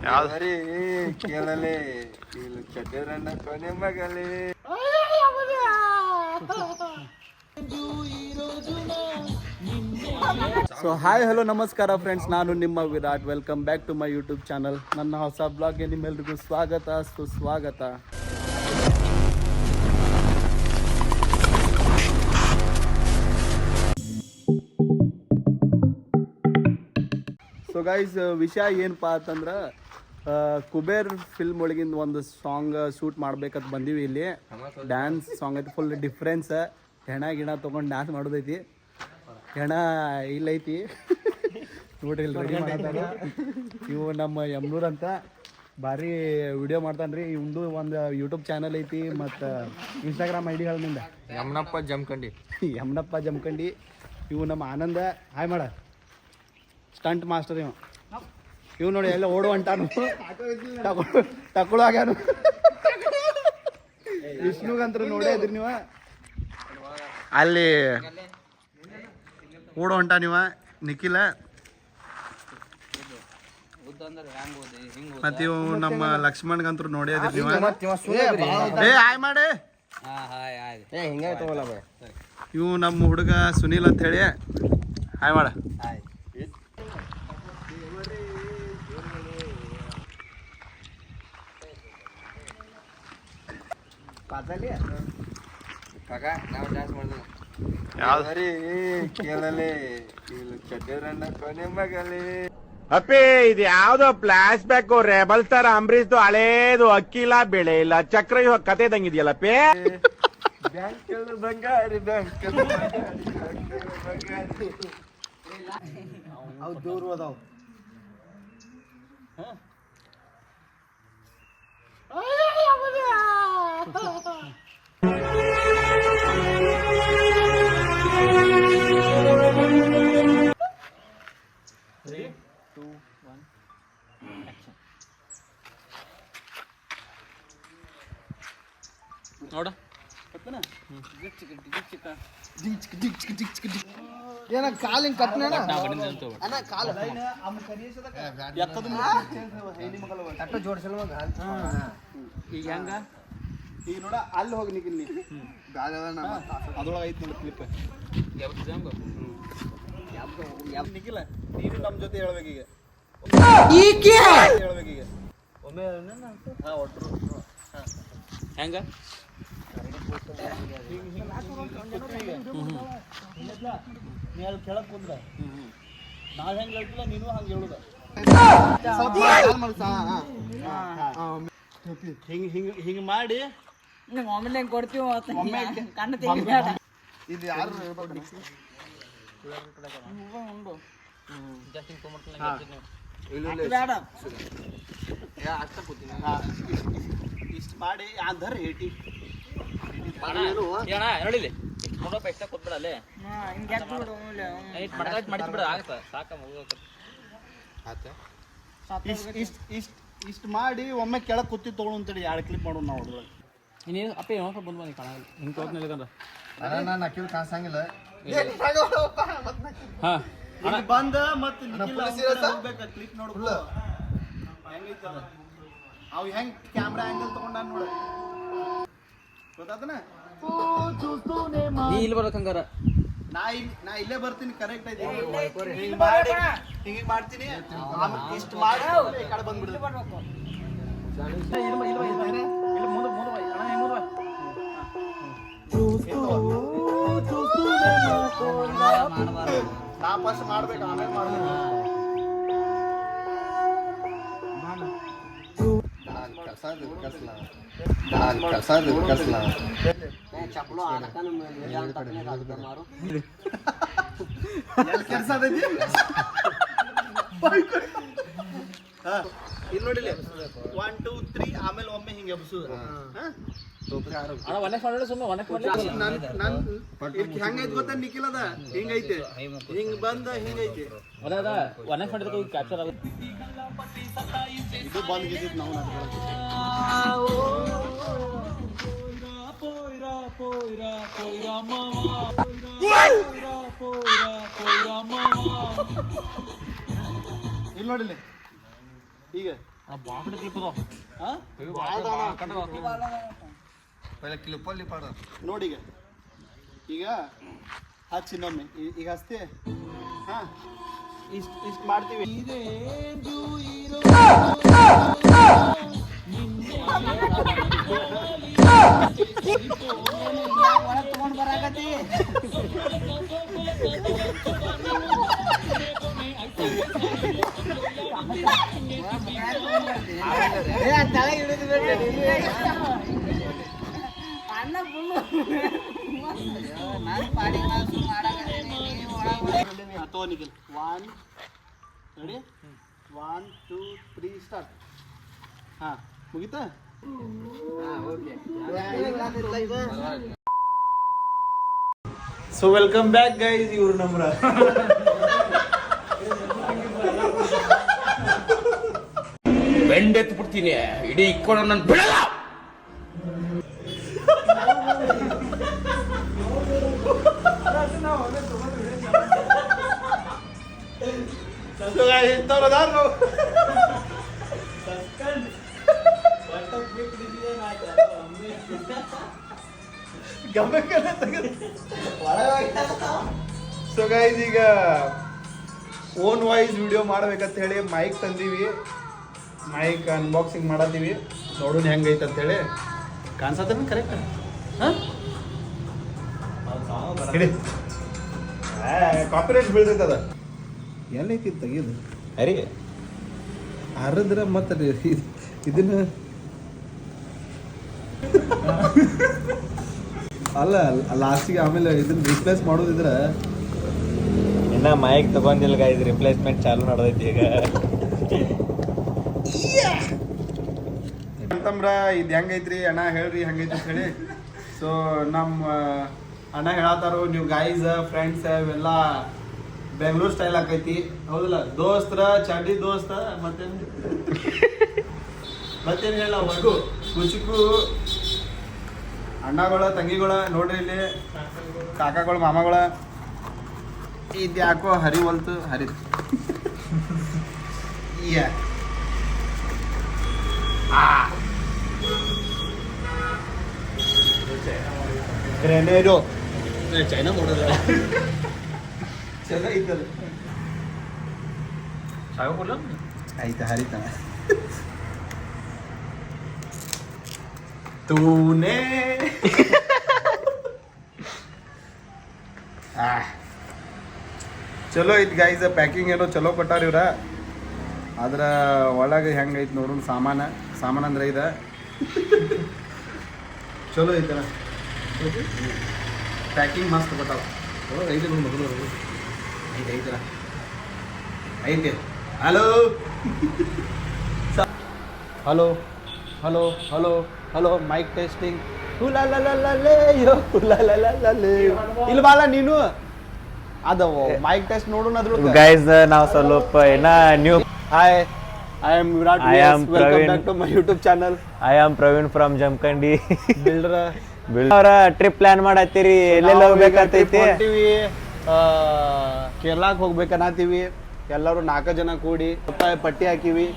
ಯಾವ್ದರಿ ಕೇಳಲೆ ಇಲ್ಲಿ ಚಡ್ಡರನ್ನ ಕೊನೆ ಮಗಲೇ. ಸೊ ಹಾಯ್ ಹಲೋ ನಮಸ್ಕಾರ ಫ್ರೆಂಡ್ಸ್, ನಾನು ನಿಮ್ಮ Virat. Welcome back to my YouTube channel. ನನ್ನ ಹೊಸ ಬ್ಲಾಗ್ಗೆ ನಿಮ್ಮೆಲ್ರಿಗೂ ಸ್ವಾಗತ ಸುಸ್ವಾಗತ. ಸೊ ಗೈಸ್, ವಿಷಯ ಏನಪ್ಪ ಅಂತಂದ್ರೆ ಕುಬೇರ್ ಫಿಲ್ಮ್ ಒಳಗಿಂದ ಒಂದು ಸಾಂಗ್ ಶೂಟ್ ಮಾಡ್ಬೇಕಂತ ಬಂದೀವಿ. ಇಲ್ಲಿ ಡ್ಯಾನ್ಸ್ ಸಾಂಗ್ ಐತಿ, ಫುಲ್ ಡಿಫ್ರೆನ್ಸ್. ಹೆಣ ಗಿಣ ತೊಗೊಂಡು ಡ್ಯಾನ್ಸ್ ಮಾಡೋದೈತಿ. ಹೆಣ ಇಲ್ಲೈತಿ ನೋಡ್ರಿ, ಇಲ್ಲಿ ರೆಡಿ ಮಾಡ್ತಾರ. ಇವು ನಮ್ಮ ಯಮ್ನೂರ್ ಅಂತ ಭಾರಿ ವಿಡಿಯೋ ಮಾಡ್ತಾನ್ರಿ. ಇವಂದು ಒಂದು ಯೂಟ್ಯೂಬ್ ಚಾನಲ್ ಐತಿ ಮತ್ತು ಇನ್ಸ್ಟಾಗ್ರಾಮ್ ಐ ಡಿ ನಿಂದ ಯಮನಪ್ಪ ಜಮಖಂಡಿ. ಇವು ನಮ್ಮ ಆನಂದ. ಹಾಯ್ ಮಾಡ ಸ್ಟಂಟ್ ಮಾಸ್ಟರ್ ಇವ್ ನೋಡಿ, ಎಲ್ಲ ಓಡು ಅಂಟಾನು, ತಗೊಳಾಗ್ಯಾನು. ವಿಷ್ಣುಗಂತ್ರ ನೋಡೇ ಇದ್ರಿ ನೀವು. ಅಲ್ಲಿ ಓಡು ಹೊಂಟ ನೀವ ನಿಖಿಲ. ಮತ್ತ ಇವು ನಮ್ಮ ಲಕ್ಷ್ಮಣ್ಗಂತ್ರು ನೋಡೇ ಇದ್ರಿ ನೀವು. ಏ ಹಾಯ್ ಮಾಡಿ. ಇವು ನಮ್ಮ ಹುಡುಗ ಸುನೀಲ್ ಅಂತ ಹೇಳಿ. ಹಾಯ್ ಮಾಡ. ಕೇಳಲೆ ಚಡ್ಡರನ್ನ ಕೊನೆ ಮಗಲೇ. ಅಪ್ಪಿ, ಇದು ಯಾವ್ದೋ flash back rebel star Ambareesh ಹಳೇದು. ಅಕ್ಕಿ ಇಲ್ಲ, ಬೆಳೆ ಇಲ್ಲ, ಚಕ್ರ ಇವಾಗ ಕತೆ ಇದಂಗಿದೆಯಲ್ಲಪ್ಪಿ. ಬ್ಯಾಂಕ್ ಬಂಗಾರಿ, ಬ್ಯಾಂಕ್ ಅವು ದೂರ ಹೋದವು. ನೋಡ ಏನ ಕಾಲಿಂಗ್ ಕಟ್ನ ಈಗ ಹೆಂಗ? ಈಗ ನೋಡ ಅಲ್ಲಿ ಹೋಗಿ ನಿಖಿಲ್, ಅದ್ರೊಳಗೆ ಐತಿ ನೋಡಿ ಕ್ಲಿಪ್. ನಿಖಿಲ, ನೀನು ನಮ್ಮ ಜೊತೆ ಹೇಳ್ಬೇಕೀಗ. ಹೇಳ್ಬೇಕೀಗ ಒಮ್ಮೆ ಒಟ್ರು ಹೆಂಗ? ನೀ ಅಲ್ಲಿ ಕೆಳಕ್ ಕುಂದ್ರ ನಾವ್ ಹೆಂಗ್ ಹೇಳ್ತಿಲ್ಲ, ನೀನು ಹಂಗ ಹೇಳುದ. ಹಿಂಗ ಮಾಡಿ ಒಮ್ಮೆ ಕೊಡ್ತೀವಿ. ಇದು ಯಾರು ಇಷ್ಟ ಮಾಡಿ ಆಧರ್ ಹೇಟಿ ನೋಡಿಲಿ ಎಷ್ಟ ಕೊಟ್ಬಿಡಲ್ಲೇ ಮಾಡಿಸ್ಬಿಡ. ಆಗತ್ತ ಸಾಕ ಇಷ್ಟ ಮಾಡಿ ಒಮ್ಮೆ ಕೆಳಗೆ ಕುತ್ತಿ ತಗೊಳು ಅಂತೇಳಿ 2 ಕ್ಲಿಪ್ ಮಾಡೋಣ ನಾವು. ಅದ್ರೊಳಗೆ ಇನ್ನೇನು ಅಪ್ಪ ಏನೋ ಬಂದು ಬಂದು ಕಾಣಲ್ಲ. ಹಿಂಗೆ ತೋರ್ಸ್ನಿಲ್ಲಕಂದ್ರೆ ನಾನು ಅಕ್ಕಿಲ್ ಕಾಣಿಸಂಗಿಲ್ಲ. ಹಾಂ ಬಂದ ಮತ್ತೆ ಕ್ಲಿಪ್ ನೋಡ್ಬೋದು ಹೆಂಗೈತದ. ಅವ್ ಹೆಂಗ್ ಕ್ಯಾಮ್ರಾ ಆಂಗಲ್ ತಗೊಂಡ ನೋಡ, ಗೊತ್ತಾತನ? ನೀ ಇಲ್ಲಿ ಬರ್ಬೇಕಂಗಾರ. ನಾ ಇಲ್ಲೇ ಬರ್ತೀನಿ, ಕರೆಕ್ಟ್ ಐತಿ. ಹಿಂಗೆ ಮಾಡ್ತೀನಿ, ಇಷ್ಟ ಮಾಡಿ ಈ ಕಡೆ ಬಂದ್ಬಿಡ್ತೀನಿ. ನಾ ಫಸ್ಟ್ ಮಾಡ್ಬೇಕು, ಆಮೇಲೆ ಮಾಡ್ಬೇಕು. ಇಲ್ಲಿ ನೋಡಿಲ್ಲ, 1 2 3 ಆಮೇಲೆ ಒಮ್ಮೆ ಹಿಂಗೆ ಎಬ್ಸುದು. ಹೆಂಗೈತಿ ಗೊತ್ತಾ ನಿಖಿಲದ? ಹಿಂಗೈತೆ, ಹಿಂಗ್ ಬಂದ ಹಿಂಗೈತಿ. ಕ್ಯಾಪ್ಚರ್ ಆಗುತ್ತೆ. ಇದು ಬಂದ್ ಗಿದ್ದಿತ್ತು ನಾವು ಇಲ್ಲಿ ನೋಡಿಲ್ಲ. ಈಗ ನೋಡಿ ಈಗ ಹಚ್ಚಿನೊಮ್ಮೆ ಈಗ ಹಚ್ತಿ ಹಾ ಇಷ್ಟು ಮಾಡ್ತೀವಿ ತಗೊಂಡ್ ಬರಾಕತಿ ಅಣ್ಣ ನಾನು ಪಾಡಿ ಅಥವಾ ನಿಖಿಲ್ 1 ರೆಡಿ 1 2 3 ಸ್ಟಾರ್ಟ್ ಹಾ ಮುಗಿತಾ ಸೊ ವೆಲ್ಕಮ್ ಬ್ಯಾಕ್ ಗೈಸ್ ಇವ್ರು ನಮ್ರ ಬೆಂಡೆತ್ತು ಬಿಡ್ತೀನಿ ಇಡೀ ಇಕ್ಕೊಂಡು ನನ್ ಬಿಡಲ್ಲ. ಸೊ ಗೈಸ್ ಈಗ ಓನ್ ವಾಯ್ಸ್ ವಿಡಿಯೋ ಮಾಡ್ಬೇಕಂತ ಹೇಳಿ ಮೈಕ್ ತಂದೀವಿ, ಮೈಕ್ ಅನ್ಬಾಕ್ಸಿಂಗ್ ಮಾಡತ್ತೀವಿ, ನೋಡೋಣ ಹೆಂಗೈತೆ ಅಂತ ಹೇಳಿ. ಕಾಣಿಸತ್ತ ಕರೆಕ್ಟ್ ಹಿಡಿ ಕಾಪಿರೈಟ್ ಬೀಳ್ತೈತದ ಎಲ್ಲೈತಿ ತೆಗೀದು ಅರಿ ಹರಿದ್ರ ಮತ್ತೆ ಇದನ್ನ ಅಲ್ಲ ಲಾಸ್ಟಿಗೆ ಆಮೇಲೆ ಇದನ್ನ ರಿಪ್ಲೇಸ್ ಮಾಡೋದಿದ್ರೆ ಇನ್ನ ಮೈಕ್ ತಗೊಂಡಿಲ್ಲ ಗೈಸ್, ರಿಪ್ಲೇಸ್ಮೆಂಟ್ ಚಾಲು ನಡೆದೈತಿ ಈಗ. ಅಂತಂದ್ರ ಇದು ಹೆಂಗೈತ್ರಿ ಅಣ್ಣ ಹೇಳ್ರಿ ಹೆಂಗೈತಿ ಅಂತ ಹೇಳಿ. ಸೊ ನಮ್ಮ ಅಣ್ಣ ಹೇಳತ್ತಾರು ನೀವು ಗೈಸ್ ಫ್ರೆಂಡ್ಸ್ ಇವೆಲ್ಲ ಬೆಂಗಳೂರು ಸ್ಟೈಲ್ ಆಕೈತಿ ಹೌದಲ್ಲ, ದೋಸ್ತರ ಚಡ್ಡಿ ದೋಸ್ತ ಮತ್ತೇನು ಹೇಳ ಕುಚುಕು ಅಣ್ಣಗಳ ತಂಗಿಗಳ ನೋಡ್ರಿ ಇಲ್ಲಿ ಕಾಕಾಗಳ ಮಾಮಗಳ ಇದು ಯಾಕೋ ಹರಿವಲ್ತು ಹರಿ ಗ್ರೆನೇಡೋ ಚೈನಾ ಮಾಡೋದ ಚೆನ್ನಾಗಿತ್ತಲ್ಲ ಆಯ್ತಾ ಹರಿತಾನ ತೂನೇ ಚಲೋ ಐತ್ ಗೈಸ್, ಪ್ಯಾಕಿಂಗ್ ಏನೋ ಚಲೋ ಕೊಟ್ಟಾರ ಇವ್ರ. ಆದ್ರ ಒಳಗೆ ಹೆಂಗೈತಿ ನೋಡೋಣ ಸಾಮಾನು ಅಂದ್ರೆ ಇದ ಚಲೋ ಐತಲ್ಲ, ಪ್ಯಾಕಿಂಗ್ ಮಸ್ತ್ ಕೊಟ್ಟಾವ. ಐತೆ ನೋಡಿ ಮೊದಲು ಐತಲ್ಲ ಐತೆ. Hello hello hello hello hello mic testing. ಇಲ್ಲಿ ಬಾಲ ನೀನು ಅದು ಮೈಕ್ ಟೆಸ್ಟ್ ನೋಡೋಣ ಅದ್ರ ಗೈಸ್ ನಾವು ಸ್ವಲ್ಪ ಏನ new. Hi, I am Virat. I am welcome Praveen. Back to my YouTube channel. I am Praveen from Jamakhandi. Builder ಅವರ ಟ್ರಿಪ್ ಪ್ಲಾನ್ ಮಾಡತ್ತೀರಿ, ಎಲ್ಲೆಲ್ಲ ಹೋಗ್ಬೇಕಂತೈತಿ. ಕೇರಳಕ್ಕೆ ಹೋಗ್ಬೇಕನ್ನತ್ತೀವಿ ಎಲ್ಲರೂ 4 ಜನ ಕೂಡಿ ಪಟ್ಟಿ ಹಾಕಿವಿ.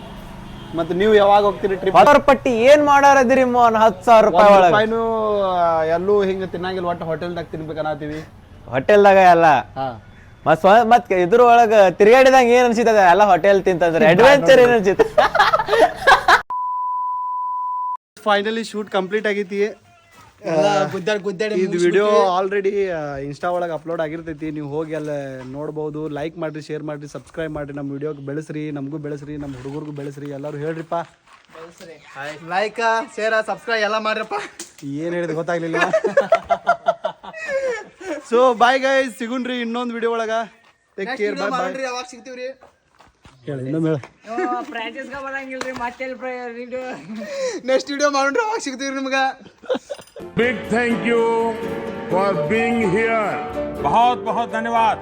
ಮತ್ತೆ ನೀವು ಯಾವಾಗ ಹೋಗ್ತೀರಿ ಟ್ರಿಪ್? 10,000 ಪಟ್ಟಿ ಏನ್ ಮಾಡಾರದಿರಿ ಮೋನ್? 10,000 ರೂಪಾಯಿ ಒಳಗೆ ರೂಪಾಯಿನೂ ಎಲ್ಲೂ ಹಿಂಗ ತಿನ್ನಂಗಿಲ್ಲ, ಒಟ್ಟು ಹೋಟೆಲ್ದಾಗ ತಿನ್ಬೇಕನ್ನತ್ತೀವಿ. ಹೋಟೆಲ್ದಾಗ ಎಲ್ಲ ಹಾ ಮತ್ ಇದ್ರ ಒಳಗ ತಿರ್ಗಾಡಿದಂಗ ಏನ್ ಅನ್ಸಿತದ? ಎಲ್ಲ ಹೋಟೆಲ್ ತಿಂತಂದ್ರೆ ಅಡ್ವೆಂಚರ್ ಏನ್ ಅನ್ಸಿತ? ಫೈನಲಿ ಶೂಟ್ ಕಂಪ್ಲೀಟ್ ಆಗೈತಿ. ಗುದ್ದಾಡಿ ಇದು ವಿಡಿಯೋ ಆಲ್ರೆಡಿ ಇನ್ಸ್ಟಾ ಒಳಗೆ ಅಪ್ಲೋಡ್ ಆಗಿರ್ತೈತಿ, ನೀವು ಹೋಗಿ ಅಲ್ಲ ನೋಡ್ಬೋದು. ಲೈಕ್ ಮಾಡ್ರಿ, ಶೇರ್ ಮಾಡ್ರಿ, ಸಬ್ಸ್ಕ್ರೈಬ್ ಮಾಡ್ರಿ, ನಮ್ಮ ವಿಡಿಯೋಗೆ ಬೆಳೆಸ್ರಿ, ನಮಗೂ ಬೆಳೆಸ್ರಿ, ನಮ್ಮ ಹುಡುಗರಿಗೂ ಬೆಳೆಸ್ರಿ. ಎಲ್ಲರೂ ಹೇಳ್ರಿಪ್ಪ, ಲೈಕ್ ಶೇರ್ ಸಬ್ಸ್ಕ್ರೈಬ್ ಎಲ್ಲ ಮಾಡ್ರಪ್ಪ. ಏನು ಹೇಳಿದೆ ಗೊತ್ತಾಗ್ಲಿಲ್ಲ. ಸೊ ಬಾಯ್ ಗೈಸ್, ಸಿಗುಣ್ರಿ ಇನ್ನೊಂದು ವಿಡಿಯೋ ಒಳಗ. ಟೇಕ್ ಕೇರ್, ಬಾಯ್ ಬಾಯ್. ಯಾವಾಗ ಸಿಗ್ತೀವ್ರಿ? ಹೇಳಿ ಇನ್ನೊಮ್ಮೆ ಹೇಳಿ. ಪ್ರಾಕ್ಟೀಸ್ಗೆ ಬರಂಗಿಲ್ರಿ ಮತ್ತೆ ವಿಡಿಯೋ ನೆಕ್ಸ್ಟ್ ವಿಡಿಯೋ ಮಾಡ್ರಿ, ಅವಾಗ ಸಿಗ್ತೀವ್ರಿ ನಿಮ್ಗೆ. Big thank you for being here. बहुत बहुत धन्यवाद.